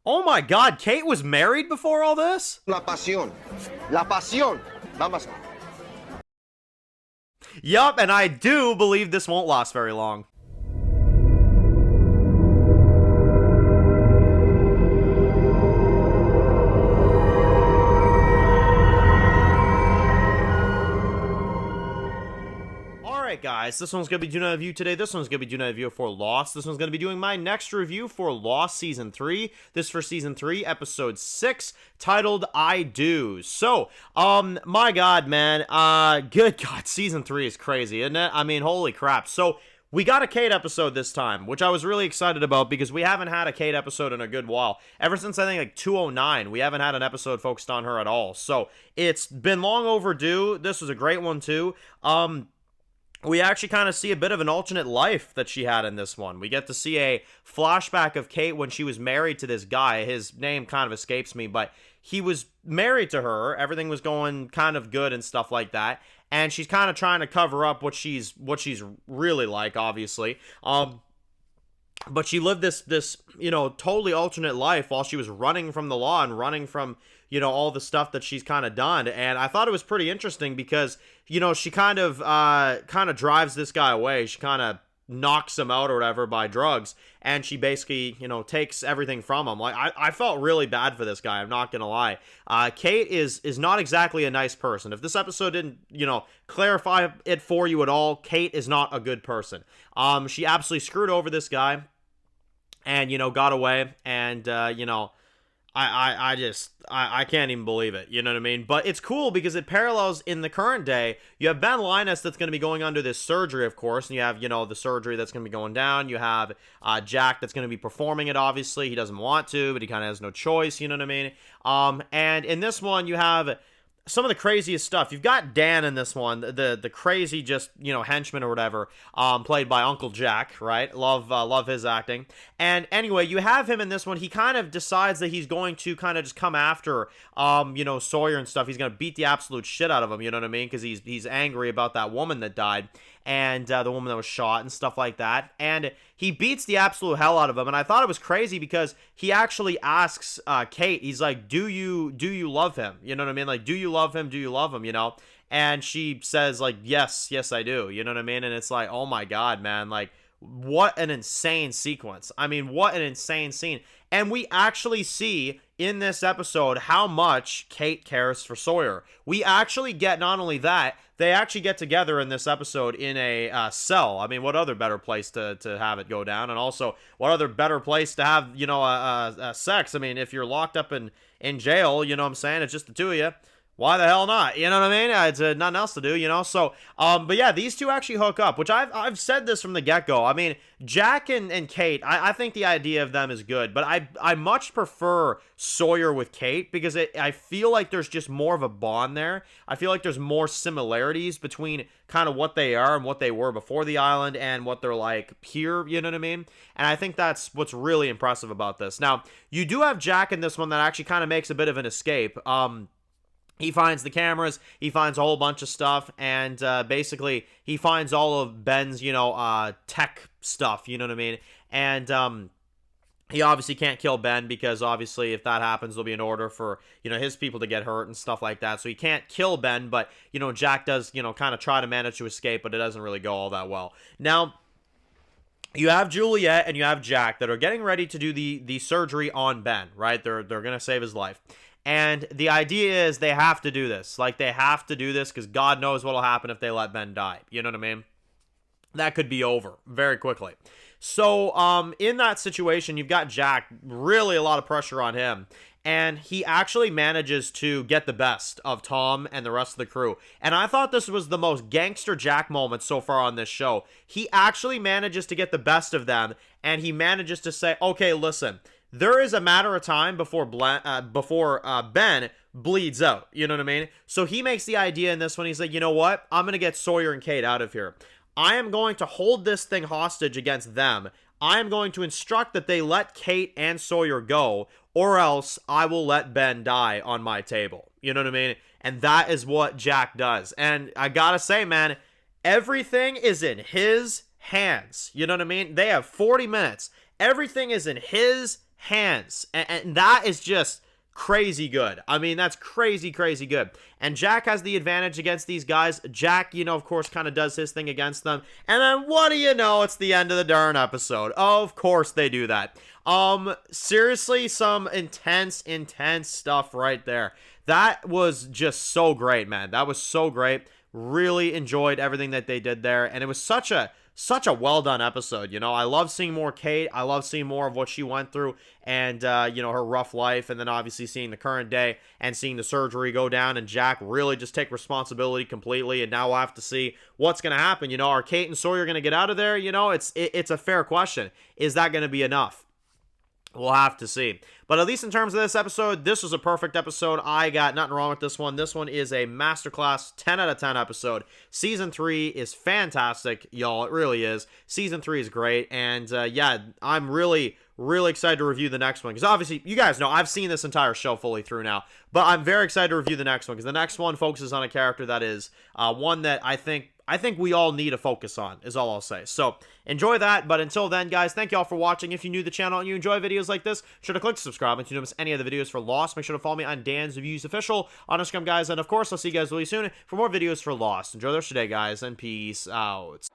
Oh my God, Kate was married before all this? La pasión. La pasión. Vamos. Yup, and I do believe this won't last very long. Alright guys, this one's going to be doing a review today. This one's going to be doing a review for Lost. This one's going to be doing my next review for Lost Season 3. This for Season 3, Episode 6, titled I Do. So, my God, man, good God, Season 3 is crazy, isn't it? I mean, holy crap. So, we got a Kate episode this time, which I was really excited about because we haven't had a Kate episode in a good while. Ever since, I think, like 209, we haven't had an episode focused on her at all. So, it's been long overdue. This was a great one, too. We actually kind of see a bit of an alternate life that she had in this one. We get to see a flashback of Kate when she was married to this guy. His name kind of escapes me, but he was married to her. Everything was going kind of good and stuff like that. And she's kind of trying to cover up what she's really like, obviously. But she lived this, you know, totally alternate life while she was running from the law and running from, you know, all the stuff that she's kind of done. And I thought it was pretty interesting because, you know, she kind of drives this guy away. She kind of knocks him out or whatever by drugs. And she basically, you know, takes everything from him. Like, I felt really bad for this guy. I'm not going to lie. Kate is not exactly a nice person. If this episode didn't, you know, clarify it for you at all, Kate is not a good person. She absolutely screwed over this guy. And, you know, got away, and, you know, I can't even believe it, you know what I mean? But it's cool because it parallels in the current day. You have Ben Linus that's going to be going under this surgery, of course, and you have, you know, the surgery that's going to be going down. You have Jack that's going to be performing it, obviously. He doesn't want to, but he kind of has no choice, you know what I mean? And in this one, you have some of the craziest stuff. You've got Dan in this one, the crazy just, you know, henchman or whatever, played by Uncle Jack, right? Love his acting. And anyway, you have him in this one. He kind of decides that he's going to kind of just come after, you know, Sawyer and stuff. He's going to beat the absolute shit out of him, you know what I mean? Because he's angry about that woman that died and the woman that was shot and stuff like that. And he beats the absolute hell out of him. And I thought it was crazy because he actually asks Kate, he's like, do you love him? You know what I mean? Like, do you love him? Do you love him? You know? And she says, like, yes, I do. You know what I mean? And it's like, oh my God, man. Like, what an insane sequence. I mean, what an insane scene. And we actually see in this episode how much Kate cares for Sawyer. We actually get not only that, they actually get together in this episode in a cell. I mean, what other better place to have it go down? And also, what other better place to have, you know, a sex? I mean, if you're locked up in jail, you know what I'm saying? It's just the two of you. Why the hell not? You know what I mean? It's nothing else to do, you know? So, but yeah, these two actually hook up, which I've said this from the get-go. I mean, Jack and Kate, I think the idea of them is good, but I much prefer Sawyer with Kate because I feel like there's just more of a bond there. I feel like there's more similarities between kind of what they are and what they were before the island and what they're like here, you know what I mean? And I think that's what's really impressive about this. Now, you do have Jack in this one that actually kind of makes a bit of an escape. He finds the cameras, he finds a whole bunch of stuff, and basically he finds all of Ben's, you know, tech stuff, you know what I mean? And he obviously can't kill Ben because obviously if that happens, there'll be an order for, you know, his people to get hurt and stuff like that. So he can't kill Ben, but, you know, Jack does, you know, kind of try to manage to escape, but it doesn't really go all that well. Now, you have Juliet and you have Jack that are getting ready to do the surgery on Ben, right? They're going to save his life. And the idea is they have to do this. Like, they have to do this because God knows what will happen if they let Ben die. You know what I mean? That could be over very quickly. So, in that situation, you've got Jack, really a lot of pressure on him. And he actually manages to get the best of Tom and the rest of the crew. And I thought this was the most gangster Jack moment so far on this show. He actually manages to get the best of them. And he manages to say, okay, listen, there is a matter of time before Ben bleeds out. You know what I mean? So he makes the idea in this one. He's like, you know what? I'm going to get Sawyer and Kate out of here. I am going to hold this thing hostage against them. I am going to instruct that they let Kate and Sawyer go, or else I will let Ben die on my table. You know what I mean? And that is what Jack does. And I gotta say, man, everything is in his hands. You know what I mean? They have 40 minutes. Everything is in his hands. And that is just crazy good. I mean, that's crazy good. And Jack has the advantage against these guys. Jack, you know, of course, kind of does his thing against them. And then what do you know? It's the end of the darn episode. Of course they do that. Seriously, some intense stuff right there. That was just so great, man. That was so great. Really enjoyed everything that they did there. And it was such a well done episode. You know, I love seeing more Kate. I love seeing more of what she went through and, you know, her rough life. And then obviously seeing the current day and seeing the surgery go down and Jack really just take responsibility completely. And now we'll have to see what's going to happen. You know, are Kate and Sawyer going to get out of there? You know, it's a fair question. Is that going to be enough? We'll have to see. But at least in terms of this episode, this was a perfect episode. I got nothing wrong with this one. This one is a masterclass 10 out of 10 episode. Season 3 is fantastic, y'all. It really is. Season 3 is great. And yeah, I'm really excited to review the next one. Because obviously, you guys know, I've seen this entire show fully through now. But I'm very excited to review the next one. Because the next one focuses on a character that is one that I think we all need to focus on, is all I'll say. So, enjoy that, but until then, guys, thank you all for watching. If you're new to the channel and you enjoy videos like this, be sure to click subscribe, and if you don't miss any of the videos for Lost, make sure to follow me on Dan's Reviews Official on Instagram, guys, and of course, I'll see you guys really soon for more videos for Lost. Enjoy the rest of your day, guys, and peace out.